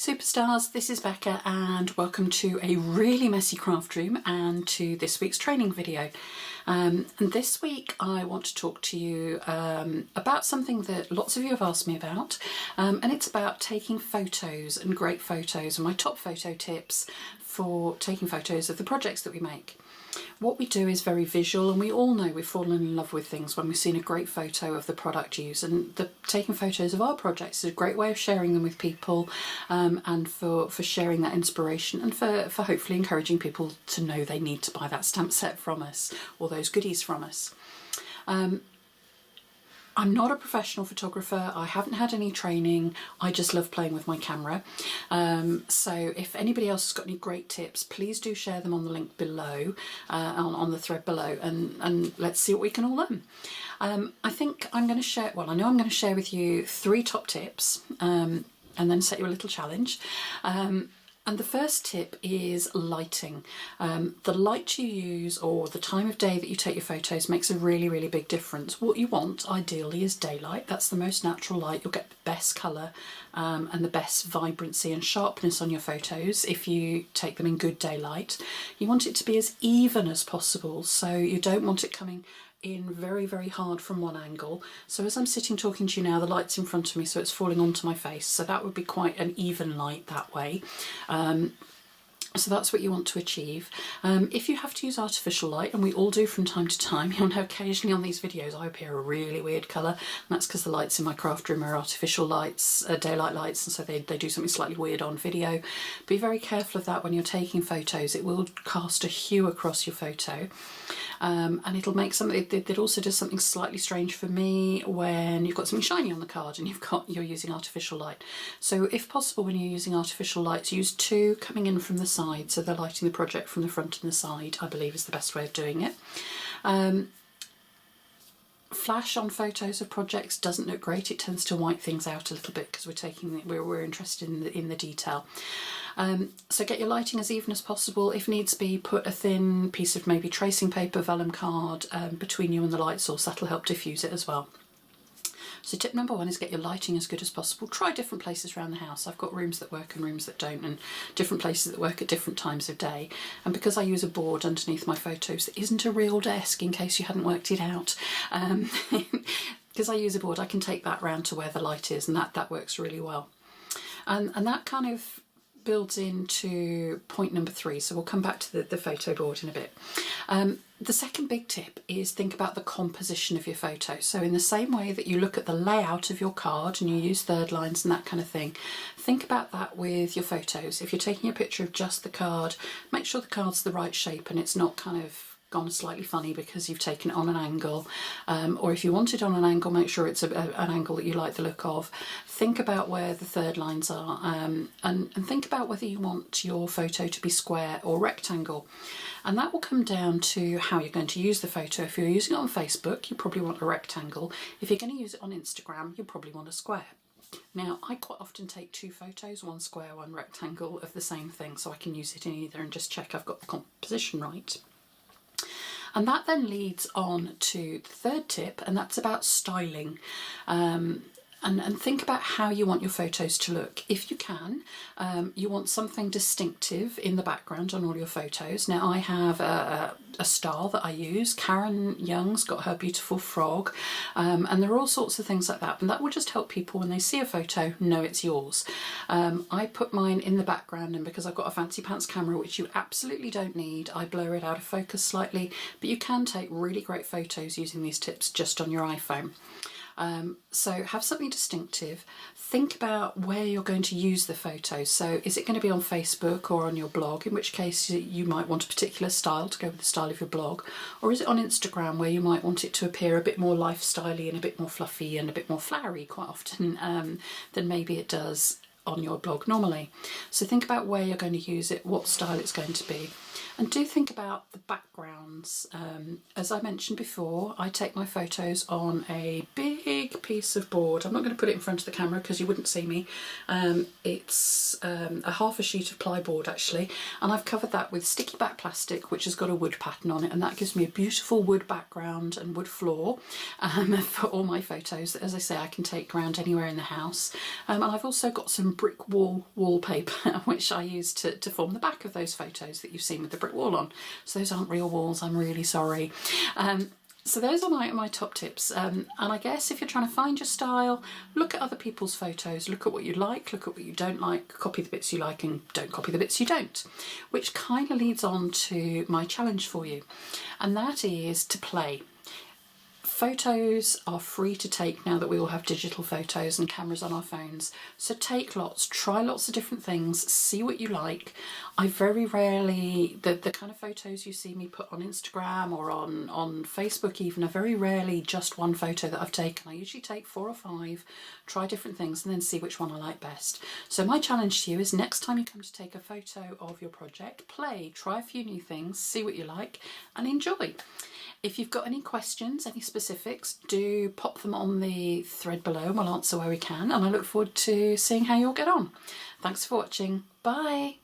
Superstars, this is Becca and welcome to a really messy craft room and to this week's training video. And this week I want to talk to you about something that lots of you have asked me about, and it's about taking photos and great photos and my top photo tips for taking photos of the projects that we make. What we do is very visual, and we all know we've fallen in love with things when we've seen a great photo of the product used, and taking photos of our projects is a great way of sharing them with people, and for sharing that inspiration and for hopefully encouraging people to know they need to buy that stamp set from us or those goodies from us. I'm not a professional photographer, I haven't had any training, I just love playing with my camera. So if anybody else has got any great tips, please do share them on the link below, on the thread below, and let's see what we can all learn. I think I'm going to share, well, I know I'm going to share with you 3 top tips, and then set you a little challenge. And the first tip is lighting. The light you use or the time of day that you take your photos makes a really, really big difference. What you want ideally is daylight. That's the most natural light. You'll get the best colour and the best vibrancy and sharpness on your photos if you take them in good daylight. You want it to be as even as possible, so you don't want it coming in very, very hard from one angle. So as I'm sitting talking to you now, the light's in front of me, so it's falling onto my face. So that would be quite an even light that way. So that's what you want to achieve. If you have to use artificial light, and we all do from time to time, you'll know occasionally on these videos I appear a really weird colour, and that's because the lights in my craft room are artificial lights, daylight lights, and so they do something slightly weird on video. Be very careful of that when you're taking photos. It will cast a hue across your photo, and it'll make something, it also does something slightly strange for me when you've got something shiny on the card and you're using artificial light. So if possible, when you're using artificial lights, use 2 coming in from the side, so they're lighting the project from the front and the side, I believe is the best way of doing it. Flash on photos of projects doesn't look great. It tends to white things out a little bit because we're interested in the detail. So get your lighting as even as possible. If needs be, put a thin piece of maybe tracing paper, vellum card between you and the light source. That'll help diffuse it as well. So tip number 1 is get your lighting as good as possible. Try different places around the house. I've got rooms that work and rooms that don't, and different places that work at different times of day. And because I use a board underneath my photos that isn't a real desk, in case you hadn't worked it out, because I use a board, I can take that round to where the light is, and that works really well. And that kind of builds into point number 3, so we'll come back to the photo board in a bit. The second big tip is think about the composition of your photo. So in the same way that you look at the layout of your card and you use third lines and that kind of thing, think about that with your photos. If you're taking a picture of just the card, make sure the card's the right shape and it's not kind of gone slightly funny because you've taken it on an angle, or if you want it on an angle, make sure it's an angle that you like the look of. Think about where the third lines are, and think about whether you want your photo to be square or rectangle, and that will come down to how you're going to use the photo. If you're using it on Facebook, you probably want a rectangle. If you're going to use it on Instagram, you probably want a square. Now, I quite often take 2 photos, one square, one rectangle, of the same thing, so I can use it in either and just check I've got the composition right. And that then leads on to the third tip, and that's about styling. And think about how you want your photos to look. If you can, you want something distinctive in the background on all your photos. Now I have a star that I use. Karen Young's got her beautiful frog, and there are all sorts of things like that, and that will just help people when they see a photo know it's yours. I put mine in the background, and because I've got a fancy pants camera, which you absolutely don't need, I blur it out of focus slightly, but you can take really great photos using these tips just on your iPhone. So have something distinctive. Think about where you're going to use the photo. So is it going to be on Facebook or on your blog, in which case you might want a particular style to go with the style of your blog, or is it on Instagram where you might want it to appear a bit more lifestyle-y and a bit more fluffy and a bit more flowery quite often than maybe it does on your blog normally. So think about where you're going to use it, what style it's going to be. And do think about the backgrounds. As I mentioned before, I take my photos on a big piece of board. I'm not going to put it in front of the camera because you wouldn't see me. It's a half a sheet of plyboard actually, and I've covered that with sticky back plastic which has got a wood pattern on it, and that gives me a beautiful wood background and wood floor for all my photos that, as I say, I can take around anywhere in the house. And I've also got some brick wall wallpaper, which I used to form the back of those photos that you've seen with the brick wall on. So those aren't real walls, I'm really sorry. So those are my top tips, and I guess if you're trying to find your style, look at other people's photos, look at what you like, look at what you don't like, copy the bits you like and don't copy the bits you don't, which kind of leads on to my challenge for you, and that is to play. Photos are free to take now that we all have digital photos and cameras on our phones. So take lots, try lots of different things, see what you like. I very rarely, the kind of photos you see me put on Instagram or on Facebook even, are very rarely just one photo that I've taken. I usually take 4 or 5, try different things and then see which one I like best. So my challenge to you is next time you come to take a photo of your project, play, try a few new things, see what you like and enjoy. If you've got any questions, any specifics, do pop them on the thread below and we'll answer where we can, and I look forward to seeing how you'll get on. Thanks for watching. Bye.